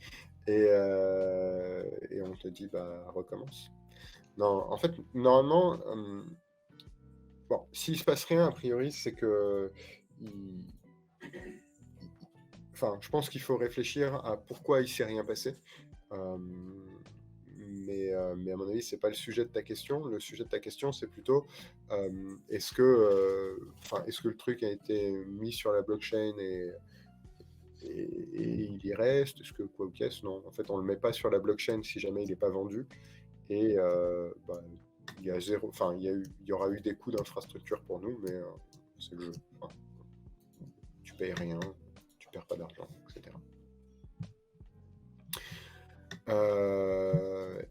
et on te dit recommence. Non, en fait, normalement, bon, s'il se passe rien, a priori, c'est que je pense qu'il faut réfléchir à pourquoi il s'est rien passé. Mais à mon avis, c'est pas le sujet de ta question. Le sujet de ta question, c'est plutôt est-ce que le truc a été mis sur la blockchain et il y reste? Est-ce que quoi ou qu'est-ce? Non, en fait, on le met pas sur la blockchain si jamais il n'est pas vendu. Et il y a il y aura eu des coûts d'infrastructure pour nous, mais c'est le jeu. Tu payes rien, tu perds pas d'argent, etc.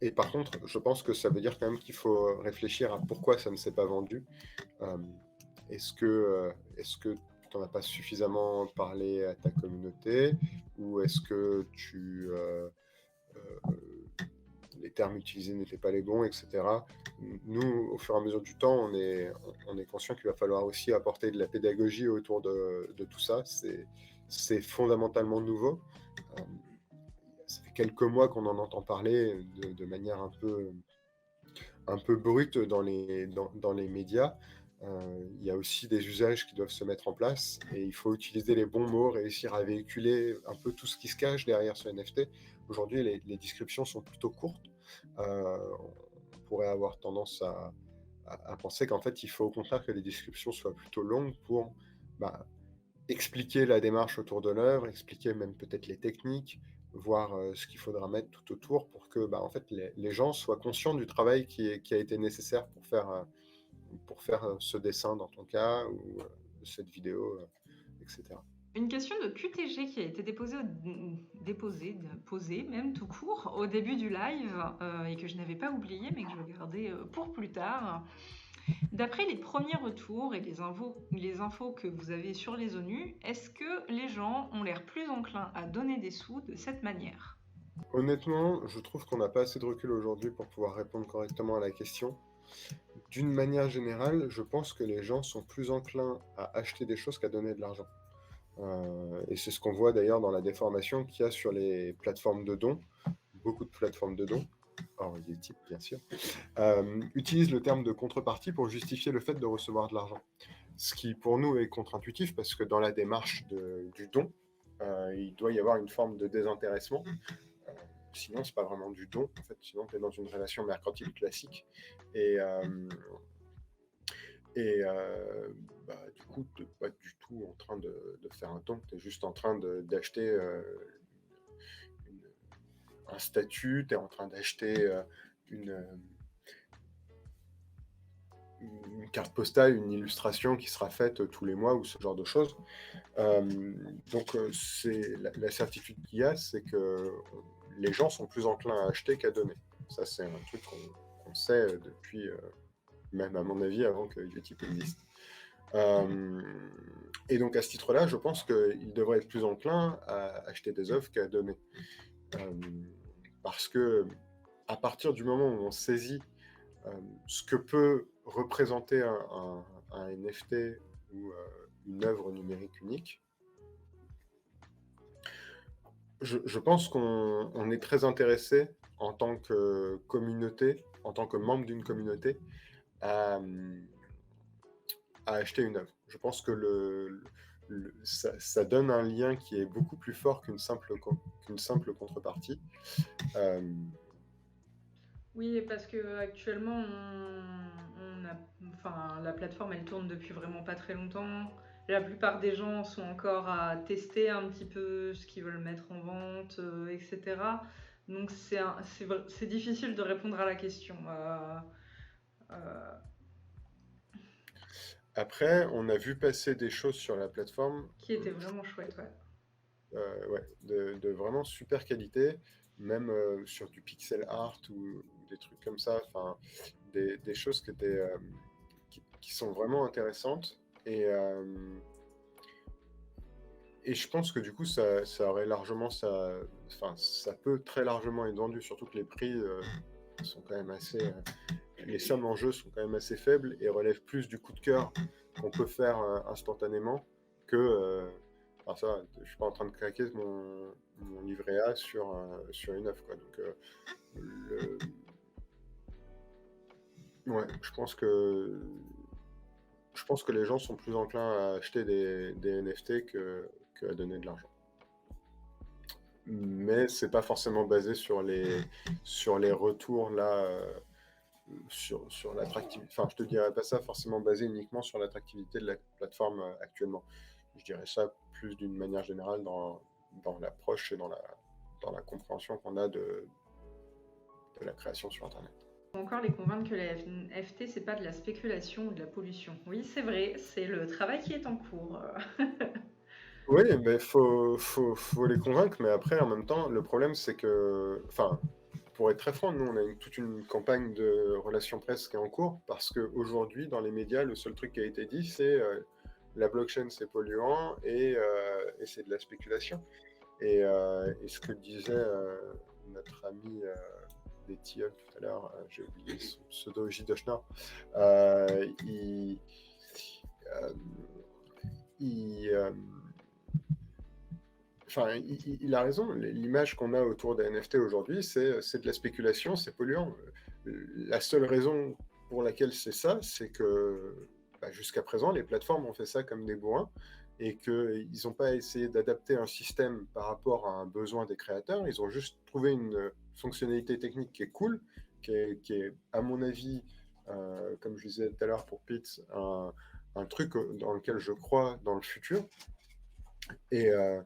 Et par contre, je pense que ça veut dire quand même qu'il faut réfléchir à pourquoi ça ne s'est pas vendu. Est-ce que tu n'en as pas suffisamment parlé à ta communauté, ou est-ce que les termes utilisés n'étaient pas les bons, etc. Nous, au fur et à mesure du temps, on est conscient qu'il va falloir aussi apporter de la pédagogie autour de tout ça. C'est fondamentalement nouveau. Ça fait quelques mois qu'on en entend parler de manière un peu brute dans les médias. Il y a aussi des usages qui doivent se mettre en place et il faut utiliser les bons mots, réussir à véhiculer un peu tout ce qui se cache derrière ce NFT. Aujourd'hui, les descriptions sont plutôt courtes. On pourrait avoir tendance à penser qu'en fait, il faut au contraire que les descriptions soient plutôt longues pour expliquer la démarche autour de l'œuvre, expliquer même peut-être les techniques, voir ce qu'il faudra mettre tout autour pour que en fait, les gens soient conscients du travail qui a été nécessaire pour faire ce dessin dans ton cas, ou cette vidéo, etc. Une question de QTG qui a été posée même tout court au début du live et que je n'avais pas oublié mais que je vais garder pour plus tard. D'après les premiers retours et les infos que vous avez sur les ONU, est-ce que les gens ont l'air plus enclins à donner des sous de cette manière? Honnêtement, je trouve qu'on n'a pas assez de recul aujourd'hui pour pouvoir répondre correctement à la question. D'une manière générale, je pense que les gens sont plus enclins à acheter des choses qu'à donner de l'argent. Et c'est ce qu'on voit d'ailleurs dans la déformation qu'il y a sur les plateformes de dons. Beaucoup de plateformes de dons, hors Utip bien sûr, utilisent le terme de contrepartie pour justifier le fait de recevoir de l'argent. Ce qui pour nous est contre-intuitif parce que dans la démarche du don, il doit y avoir une forme de désintéressement. Sinon, c'est pas vraiment du don. En fait, sinon, tu es dans une relation mercantile classique. Et du coup, tu n'es pas du tout en train de faire un don. Tu es juste en train d'acheter un statut, tu es en train d'acheter une carte postale, une illustration qui sera faite tous les mois ou ce genre de choses. Donc, c'est la certitude qu'il y a, c'est que les gens sont plus enclins à acheter qu'à donner. Ça, c'est un truc qu'on sait depuis, même à mon avis, avant que Utip existe. Et donc, à ce titre-là, je pense qu'ils devraient être plus enclins à acheter des œuvres qu'à donner. Parce que, à partir du moment où on saisit ce que peut représenter un NFT ou une œuvre numérique unique, je pense qu'on est très intéressé en tant que communauté, en tant que membre d'une communauté, à acheter une œuvre. Je pense que ça donne un lien qui est beaucoup plus fort qu'une simple contrepartie. Oui, parce que actuellement, enfin, la plateforme, elle tourne depuis vraiment pas très longtemps. La plupart des gens sont encore à tester un petit peu ce qu'ils veulent mettre en vente, etc. Donc c'est difficile de répondre à la question. Euh, Après, on a vu passer des choses sur la plateforme, qui était vraiment chouette, ouais. ouais, de vraiment super qualité, même sur du pixel art ou des trucs comme ça, enfin, des choses qui sont vraiment intéressantes. Et je pense que du coup, ça aurait largement, enfin, ça peut très largement être vendu, surtout que les prix sont quand même assez, les sommes en jeu sont quand même assez faibles et relèvent plus du coup de cœur qu'on peut faire instantanément que, enfin ça, je suis pas en train de craquer mon livret A sur une œuvre, quoi. Donc, le, ouais, je pense que les gens sont plus enclins à acheter des NFT que à donner de l'argent. Mais c'est pas forcément basé sur les retours là, sur l'attractivité. Enfin, je te dirais pas ça forcément basé uniquement sur l'attractivité de la plateforme actuellement. Je dirais ça plus d'une manière générale dans l'approche et dans la compréhension qu'on a de la création sur Internet. Faut encore les convaincre que les NFT, c'est pas de la spéculation ou de la pollution. Oui, c'est vrai, c'est le travail qui est en cours. Oui, mais faut les convaincre, mais après, en même temps, le problème, c'est que, enfin, pour être très franc, nous, on a toute une campagne de relations presse qui est en cours, parce qu'aujourd'hui, dans les médias, le seul truc qui a été dit, c'est la blockchain, c'est polluant et c'est de la spéculation. Et ce que disait notre ami Tilleul tout à l'heure, j'ai oublié son pseudo J. Dochner, il, euh, il, enfin, il a raison. L'image qu'on a autour des NFT aujourd'hui, c'est de la spéculation, c'est polluant. La seule raison pour laquelle c'est ça, c'est que bah, jusqu'à présent, les plateformes ont fait ça comme des bourrins et qu'ils n'ont pas essayé d'adapter un système par rapport à un besoin des créateurs. Ils ont juste trouvé une fonctionnalité technique qui est cool, qui est à mon avis, comme je disais tout à l'heure pour Pete, un truc dans lequel je crois dans le futur. Et, euh,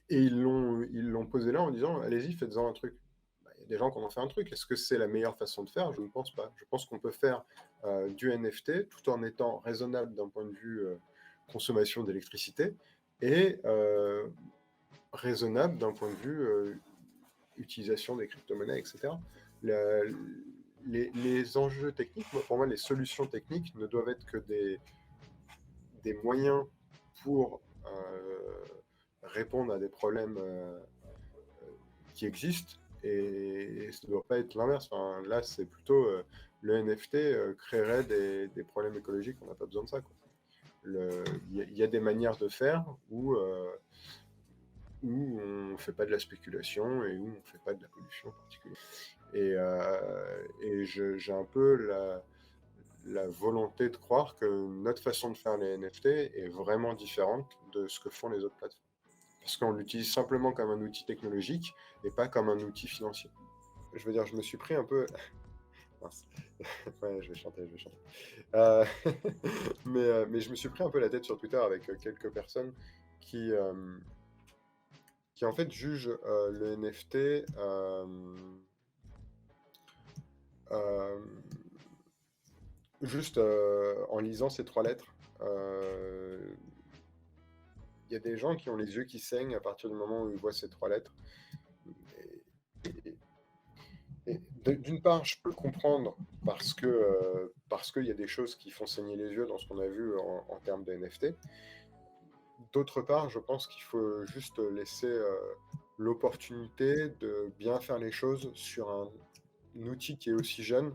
et ils l'ont posé là en disant, allez-y, faites-en un truc. Bah, il y a des gens qui en ont fait un truc. Est-ce que c'est la meilleure façon de faire? Je ne pense pas. Je pense qu'on peut faire du NFT tout en étant raisonnable d'un point de vue consommation d'électricité et raisonnable d'un point de vue utilisation des crypto-monnaies, etc. La- les enjeux techniques, pour moi, les solutions techniques ne doivent être que des moyens pour répondre à des problèmes qui existent et ça ne doit pas être l'inverse. Enfin, là, c'est plutôt le NFT créerait des problèmes écologiques, on n'a pas besoin de ça, quoi. Il y a des manières de faire où on ne fait pas de la spéculation et où on ne fait pas de la pollution particulière. Et j'ai un peu la volonté de croire que notre façon de faire les NFT est vraiment différente de ce que font les autres plateformes. Parce qu'on l'utilise simplement comme un outil technologique et pas comme un outil financier. Je veux dire, je me suis pris un peu. Ouais, je vais chanter, je vais chanter. Euh, mais je me suis pris un peu la tête sur Twitter avec quelques personnes qui, euh, qui en fait jugent le NFT euh, juste en lisant ces trois lettres. Il y a des gens qui ont les yeux qui saignent à partir du moment où ils voient ces trois lettres. Et, d'une part, je peux comprendre parce qu'il y a des choses qui font saigner les yeux dans ce qu'on a vu en termes de NFT. D'autre part, je pense qu'il faut juste laisser l'opportunité de bien faire les choses sur un outil qui est aussi jeune.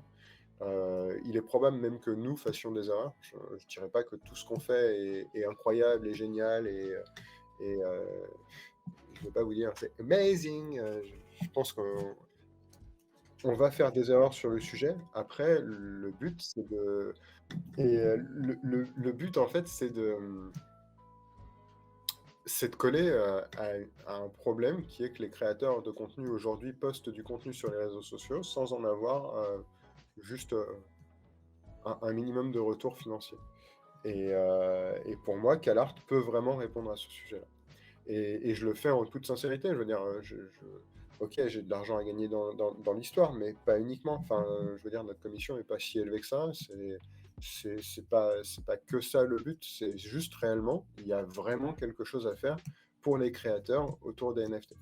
Il est probable même que nous fassions des erreurs. Je ne dirais pas que tout ce qu'on fait est incroyable et génial et je ne vais pas vous dire c'est amazing. Je pense qu'on va faire des erreurs sur le sujet. Après, le but, c'est de. Et le but, en fait, c'est c'est de coller à un problème qui est que les créateurs de contenu aujourd'hui postent du contenu sur les réseaux sociaux sans en avoir juste un minimum de retour financier. Et pour moi, CalArt peut vraiment répondre à ce sujet-là. Et je le fais en toute sincérité. Je veux dire, ok, j'ai de l'argent à gagner dans l'histoire, mais pas uniquement. Enfin, je veux dire, notre commission n'est pas si élevée que ça. C'est pas que ça le but. C'est juste réellement, il y a vraiment quelque chose à faire pour les créateurs autour des NFT.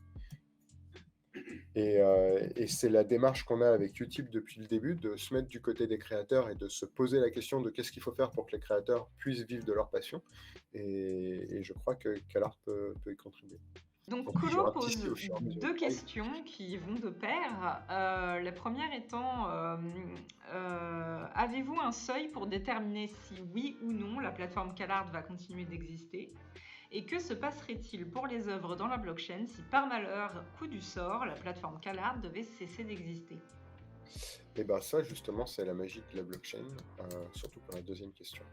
Et c'est la démarche qu'on a avec Utip depuis le début, de se mettre du côté des créateurs et de se poser la question de qu'est-ce qu'il faut faire pour que les créateurs puissent vivre de leur passion. Et je crois que CalArt peut y contribuer. Donc En plus, Colo j'aurai pose au fur et à mesure. deux questions qui vont de pair. La première étant, avez-vous un seuil pour déterminer si oui ou non la plateforme CalArt va continuer d'exister? Et que se passerait-il pour les œuvres dans la blockchain si par malheur, coup du sort, la plateforme CalArt devait cesser d'exister? Et bien ça, justement, c'est la magie de la blockchain, surtout pour la deuxième question.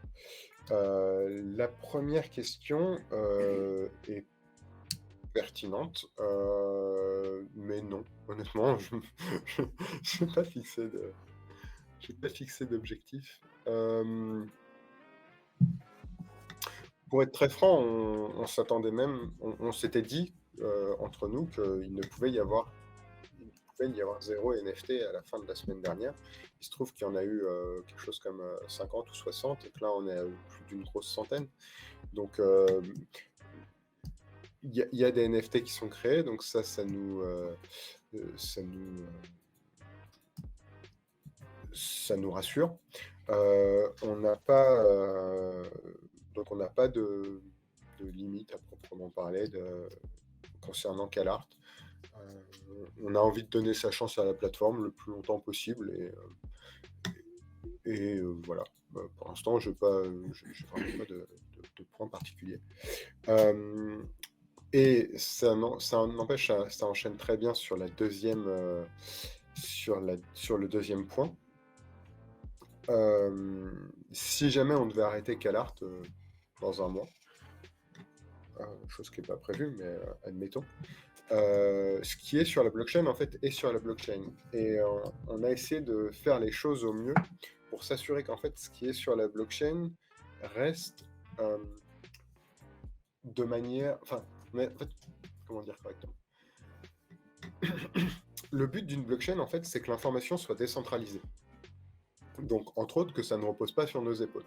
La première question est pertinente, mais non, honnêtement, je n'ai pas fixé d'objectif. Pour être très franc, on s'attendait même, on s'était dit entre nous qu'il ne pouvait y avoir 0 NFT à la fin de la semaine dernière. Il se trouve qu'il y en a eu quelque chose comme 50 ou 60, et que là on est à plus d'une grosse centaine. Donc il y a des NFT qui sont créés, donc ça nous rassure. On n'a pas de limite à proprement parler concernant CalArt. On a envie de donner sa chance à la plateforme le plus longtemps possible, et voilà. Pour l'instant, je n'ai vraiment pas de point particulier. Et ça n'empêche, ça enchaîne très bien sur la deuxième, sur le deuxième point. Si jamais on devait arrêter CalArt dans un mois, chose qui n'est pas prévue, mais admettons, ce qui est sur la blockchain, en fait, est sur la blockchain. Et on a essayé de faire les choses au mieux pour s'assurer qu'en fait, ce qui est sur la blockchain reste de manière... Enfin, en fait, comment dire correctement? Le but d'une blockchain, en fait, c'est que l'information soit décentralisée. Donc, entre autres, que ça ne repose pas sur nos épaules.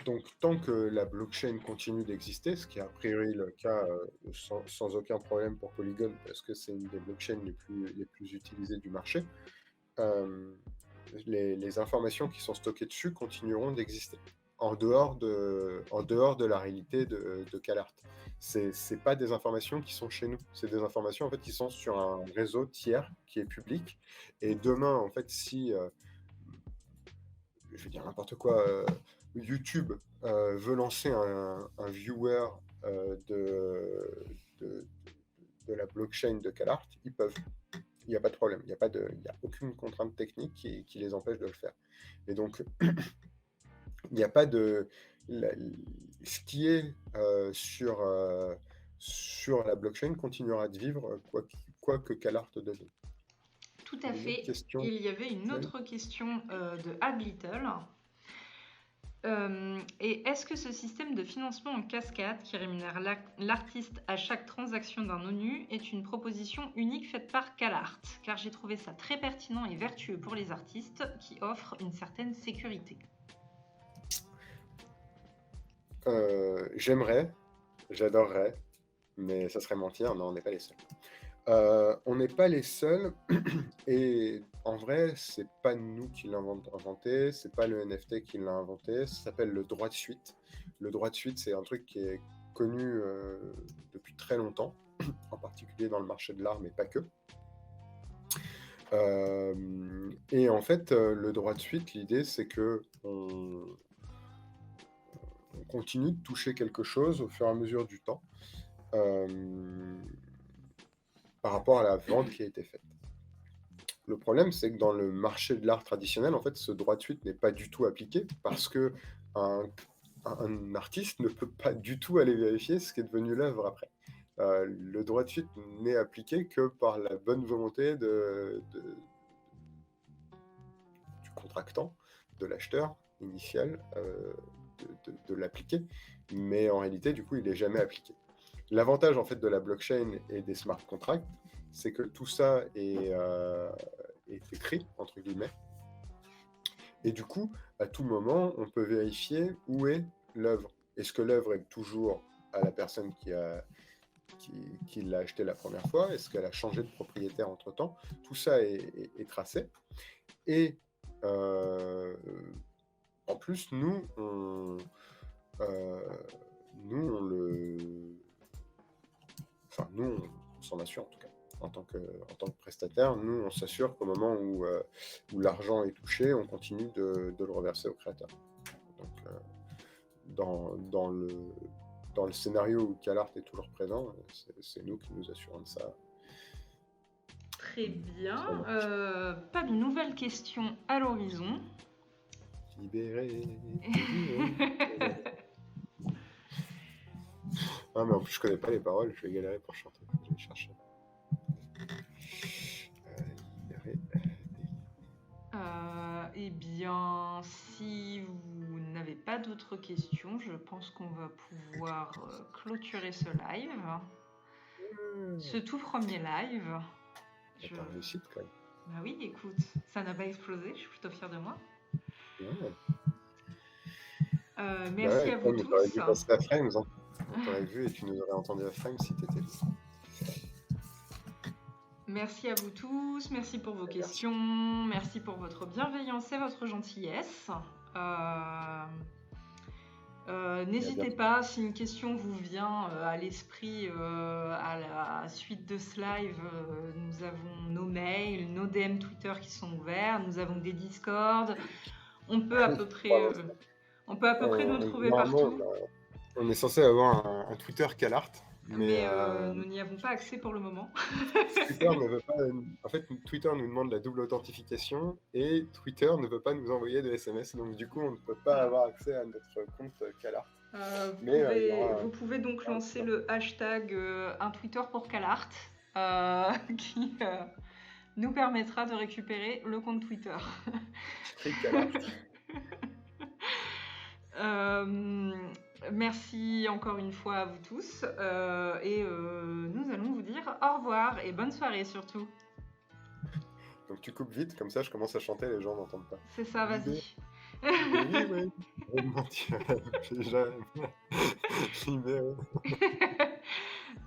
Donc, tant que la blockchain continue d'exister, ce qui est a priori le cas sans aucun problème pour Polygon, parce que c'est une des blockchains les plus utilisées du marché, les informations qui sont stockées dessus continueront d'exister, en dehors de la réalité de CalArt. C'est pas des informations qui sont chez nous, c'est des informations en fait qui sont sur un réseau tiers qui est public. Et demain, en fait, si je vais dire n'importe quoi, YouTube veut lancer un viewer de la blockchain de CalArt, ils peuvent. Il n'y a pas de problème, il n'y a aucune contrainte technique qui les empêche de le faire. Et donc, il n'y a pas de... ce qui est sur la blockchain continuera de vivre quoi que CalArt devienne. Tout à fait. Il y avait une autre question de Ableton. Et est-ce que ce système de financement en cascade qui rémunère l'artiste à chaque transaction d'un ONU est une proposition unique faite par CalArt? Car j'ai trouvé ça très pertinent et vertueux pour les artistes qui offrent une certaine sécurité. J'adorerais, mais ça serait mentir, non, on n'est pas les seuls. On n'est pas les seuls, et en vrai, c'est pas nous qui l'avons inventé, c'est pas le NFT qui l'a inventé, ça s'appelle le droit de suite. Le droit de suite, c'est un truc qui est connu depuis très longtemps, en particulier dans le marché de l'art, mais pas que. Et en fait, le droit de suite, l'idée, c'est que on continue de toucher quelque chose au fur et à mesure du temps. Par rapport à la vente qui a été faite. Le problème, c'est que dans le marché de l'art traditionnel, en fait, ce droit de suite n'est pas du tout appliqué parce que un artiste ne peut pas du tout aller vérifier ce qui est devenu l'œuvre après. Le droit de suite n'est appliqué que par la bonne volonté du contractant, de l'acheteur initial, de l'appliquer, mais en réalité, du coup, il n'est jamais appliqué. L'avantage en fait de la blockchain et des smart contracts, c'est que tout ça est écrit, entre guillemets, et du coup, à tout moment, on peut vérifier où est l'œuvre. Est-ce que l'œuvre est toujours à la personne qui l'a acheté la première fois? Est-ce qu'elle a changé de propriétaire entre-temps? Tout ça est tracé. Et en plus, nous, on s'en assure en tout cas. En tant que prestataire, nous, on s'assure qu'au moment où l'argent est touché, on continue de le reverser au créateur. Donc, dans le scénario où CalArt est toujours présent, c'est nous qui nous assurons de ça. Très bien. Pas de nouvelles questions à l'horizon. Libéré. Ah, mais en plus, je connais pas les paroles, je vais galérer pour chanter. Je vais chercher. Eh bien, si vous n'avez pas d'autres questions, je pense qu'on va pouvoir clôturer ce live. Ce tout premier live. C'est un réussite quand même. Bah oui, écoute, ça n'a pas explosé, je suis plutôt fière de moi. Ouais. Merci à vous tous. T'aurais dû passer à Frames, hein. On t'aurait vu et tu nous aurais entendu à Frames si t'étais là. Merci à vous tous, merci pour vos questions, merci pour votre bienveillance et votre gentillesse. N'hésitez pas, si une question vous vient à l'esprit à la suite de ce live, nous avons nos mails, nos DM Twitter qui sont ouverts, nous avons des Discord, on peut à peu près nous trouver partout. On est censé avoir un Twitter CalArt. Mais nous n'y avons pas accès pour le moment. Twitter ne veut pas. En fait, Twitter nous demande la double authentification et Twitter ne veut pas nous envoyer de SMS. Donc, du coup, on ne peut pas avoir accès à notre compte CalArt. Vous pouvez donc lancer le hashtag un Twitter pour CalArt qui nous permettra de récupérer le compte Twitter. Merci encore une fois à vous tous et nous allons vous dire au revoir et bonne soirée surtout. Donc tu coupes vite, comme ça je commence à chanter, les gens n'entendent pas. C'est ça, vas-y. Oui.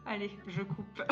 Allez, je coupe.